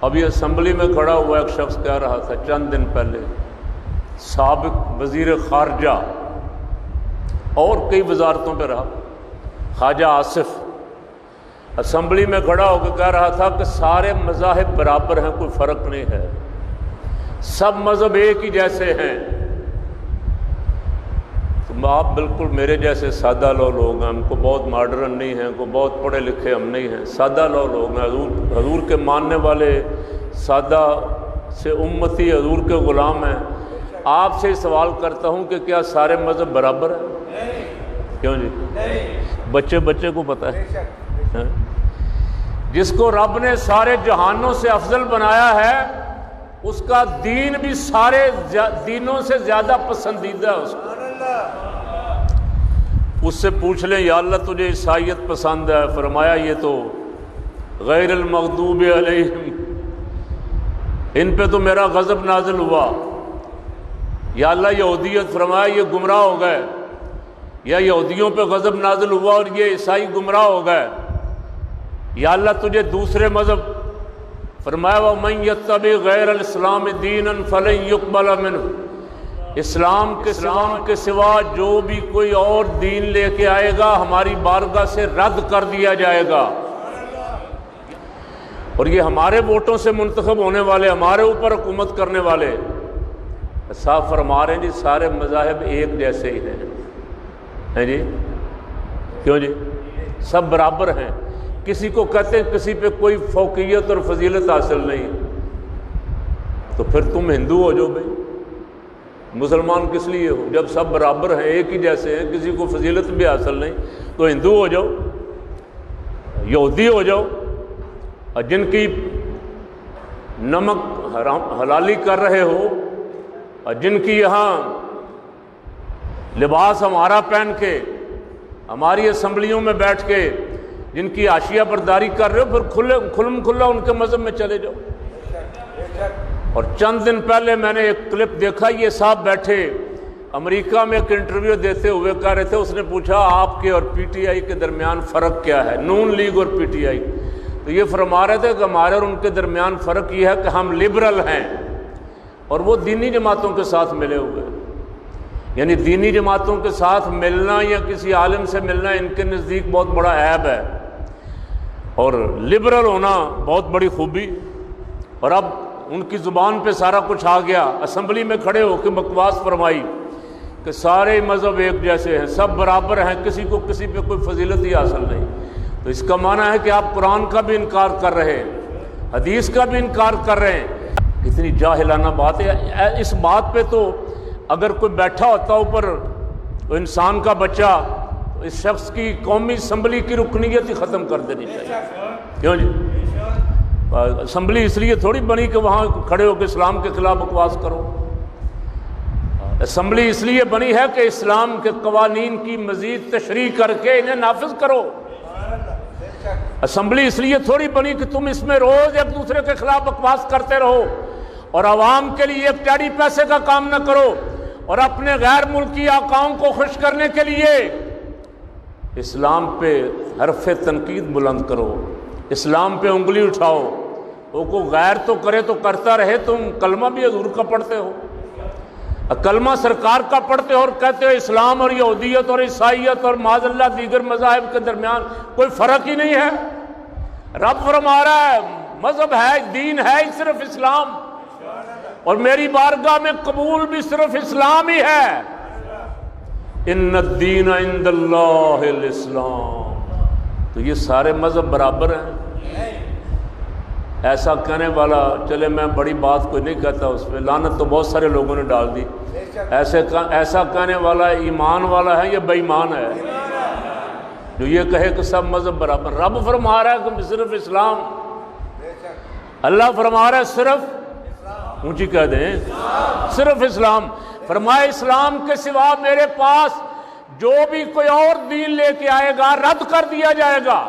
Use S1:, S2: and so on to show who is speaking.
S1: ابھی اسمبلی میں کھڑا ہوا ایک شخص کہہ رہا تھا چند دن پہلے، سابق وزیر خارجہ اور کئی وزارتوں پہ رہا، خواجہ آصف، اسمبلی میں کھڑا ہو کے کہہ رہا تھا کہ سارے مذاہب برابر ہیں، کوئی فرق نہیں ہے، سب مذہب ایک ہی جیسے ہیں۔ تو آپ بالکل میرے جیسے سادہ لوگ ہیں، ہم کو بہت ماڈرن نہیں ہیں، کو بہت پڑھے لکھے ہم نہیں ہیں، سادہ لوگ ہیں، حضور کے ماننے والے، سادہ سے امتی حضور کے غلام ہیں۔ آپ سے سوال کرتا ہوں کہ کیا سارے مذہب برابر ہیں؟ کیوں جی؟ بچے کو پتہ ہے، جس کو رب نے سارے جہانوں سے افضل بنایا ہے اس کا دین بھی سارے دینوں سے زیادہ پسندیدہ ہے اس کو۔ اس سے پوچھ لیں یا اللہ تجھے عیسائیت پسند ہے، فرمایا یہ تو غیر المغضوب علیہم، ان پہ تو میرا غضب نازل ہوا۔ یا اللہ یہودیت، فرمایا یہ گمراہ ہو گئے، یا یہودیوں پہ غضب نازل ہوا اور یہ عیسائی گمراہ ہو گئے۔ یا اللہ تجھے دوسرے مذہب، فرمایا وَمَن يَتَّبِعْ غَيْرَ الْإِسْلَامِ دِينًا فَلَن يُقْبَلَ مِنْهُ، اسلام کے سوا جو بھی کوئی اور دین لے کے آئے گا ہماری بارگاہ سے رد کر دیا جائے گا۔ اور یہ ہمارے ووٹوں سے منتخب ہونے والے، ہمارے اوپر حکومت کرنے والے صاحب فرما رہے ہیں جی سارے مذاہب ایک جیسے ہی ہیں جی، کیوں جی؟ سب برابر ہیں، کسی کو کہتے ہیں کسی پہ کوئی فوقیت اور فضیلت حاصل نہیں، تو پھر تم ہندو ہو جو بھائی، مسلمان کس لیے ہو؟ جب سب برابر ہیں، ایک ہی جیسے ہیں، کسی کو فضیلت بھی حاصل نہیں، تو ہندو ہو جاؤ، یہودی ہو جاؤ، اور جن کی نمک حلالی کر رہے ہو، اور جن کی یہاں لباس ہمارا پہن کے، ہماری اسمبلیوں میں بیٹھ کے جن کی حاشیہ برداری کر رہے ہو، پھر کھلم کھلا ان کے مذہب میں چلے جاؤ۔ اور چند دن پہلے میں نے ایک کلپ دیکھا، یہ صاحب بیٹھے امریکہ میں ایک انٹرویو دیتے ہوئے کہہ رہے تھے، اس نے پوچھا آپ کے اور پی ٹی آئی کے درمیان فرق کیا ہے، نون لیگ اور پی ٹی آئی، تو یہ فرما رہے تھے کہ ہمارے اور ان کے درمیان فرق یہ ہے کہ ہم لبرل ہیں اور وہ دینی جماعتوں کے ساتھ ملے ہوئے، یعنی دینی جماعتوں کے ساتھ ملنا یا کسی عالم سے ملنا ان کے نزدیک بہت بڑا عیب ہے، اور لبرل ہونا بہت بڑی خوبی۔ اور اب ان کی زبان پہ سارا کچھ آ گیا، اسمبلی میں کھڑے ہو کے بکواس فرمائی کہ سارے مذہب ایک جیسے ہیں، سب برابر ہیں، کسی کو کسی پہ کوئی فضیلت ہی حاصل نہیں۔ تو اس کا معنی ہے کہ آپ قرآن کا بھی انکار کر رہے ہیں، حدیث کا بھی انکار کر رہے ہیں۔ کتنی جاہلانہ بات ہے۔ اس بات پہ تو اگر کوئی بیٹھا ہوتا اوپر انسان کا بچہ، تو اس شخص کی قومی اسمبلی کی رکنیت ہی ختم کر دینی چاہیے، کیوں جی؟ اسمبلی اس لیے تھوڑی بنی کہ وہاں کھڑے ہو کے اسلام کے خلاف بکواس کرو، اسمبلی اس لیے بنی ہے کہ اسلام کے قوانین کی مزید تشریح کر کے انہیں نافذ کرو۔ اسمبلی اس لیے تھوڑی بنی کہ تم اس میں روز ایک دوسرے کے خلاف بکواس کرتے رہو اور عوام کے لیے ایک ٹیڑی پیسے کا کام نہ کرو، اور اپنے غیر ملکی آقاؤں کو خوش کرنے کے لیے اسلام پہ حرف تنقید بلند کرو، اسلام پہ انگلی اٹھاؤ۔ وہ کو غیر تو کرے تو کرتا رہے، تم کلمہ بھی حضور کا پڑھتے ہو، کلمہ سرکار کا پڑھتے ہو، اور کہتے ہو اسلام اور یہودیت اور عیسائیت اور معاذ اللہ دیگر مذاہب کے درمیان کوئی فرق ہی نہیں ہے۔ رب فرما رہا ہے مذہب ہے، دین ہے صرف اسلام، اور میری بارگاہ میں قبول بھی صرف اسلام ہی ہے۔ ان الدین عند اللہ الاسلام، تو یہ سارے مذہب برابر ہیں۔ ایسا کہنے والا، چلے میں بڑی بات کوئی نہیں کہتا، اس پہ لعنت تو بہت سارے لوگوں نے ڈال دی، ایسا کہنے والا ایمان والا ہے یا بے ایمان ہے جو یہ کہے کہ سب مذہب برابر؟ رب فرما رہا ہے کہ صرف اسلام، اللہ فرما رہا ہے صرف، اونچی کہہ دیں، صرف اسلام۔ فرمایا اسلام کے سوا میرے پاس جو بھی کوئی اور دین لے کے آئے گا رد کر دیا جائے گا۔